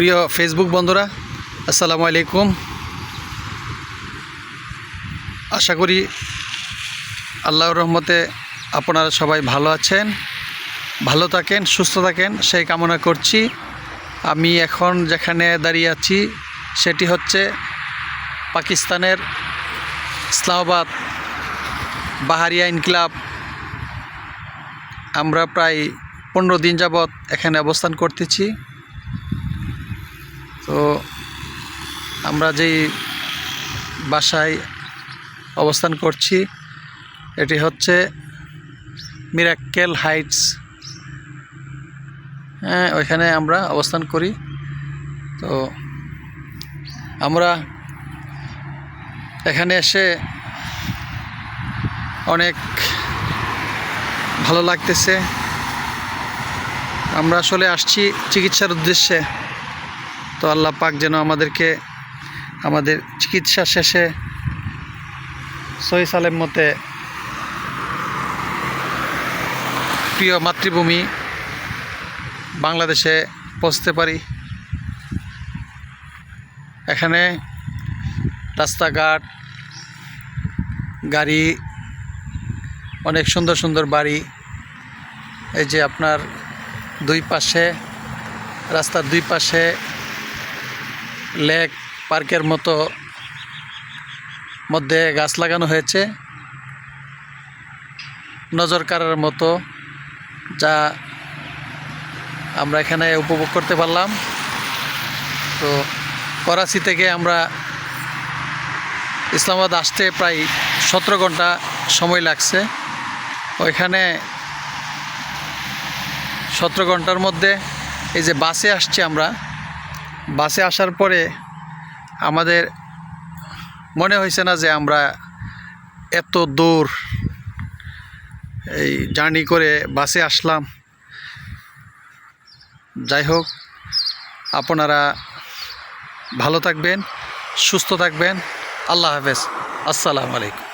প্রিয় ফেসবুক বন্ধুরা, আসসালামু আলাইকুম। আশা করি আল্লাহর রহমতে আপনারা সবাই ভালো আছেন, ভালো থাকেন, সুস্থ থাকেন সেই কামনা করছি। আমি এখন যেখানে দাঁড়িয়ে আছি সেটি হচ্ছে পাকিস্তানের ইসলামাবাদ বাহারিয়া ইনকিলাব। আমরা প্রায় 15 দিন যাবৎ এখানে অবস্থান করতেছি। তো আমরা যেই বাসায় অবস্থান করছি এটি হচ্ছে মিরাক্কেল হাইটস। ওইখানে আমরা অবস্থান করি। তো আমরা এখানে এসে অনেক ভালো লাগতেছে। আমরা আসলে আসছি চিকিৎসার উদ্দেশ্যে। তো আল্লাহ পাক যেন আমাদেরকে আমাদের চিকিৎসা শেষে সহি সালেম মতে প্রিয় মাতৃভূমি বাংলাদেশে পৌঁছতে পারি। এখানে রাস্তাঘাট, গাড়ি, অনেক সুন্দর সুন্দর বাড়ি। এই যে আপনার দুই পাশে, রাস্তার দুই পাশে লেক পার্কের মতো মধ্যে গাছ লাগানো হয়েছে নজর কাড়ার মতো, যা আমরা এখানে উপভোগ করতে পারলাম। তো করাচি থেকে আমরা ইসলামাবাদ আসতে প্রায় 17 ঘন্টা সময় লাগছে। ওইখানে 17 ঘন্টার মধ্যে এই যে বাসে আসছি, আমরা বাসে আসার পরে আমাদের মনে হয়েছে না যে আমরা এত দূর এই জার্নি করে বাসে আসলাম। যাই হোক, আপনারা ভালো থাকবেন, সুস্থ থাকবেন। আল্লাহ হাফেজ, আসসালামু আলাইকুম।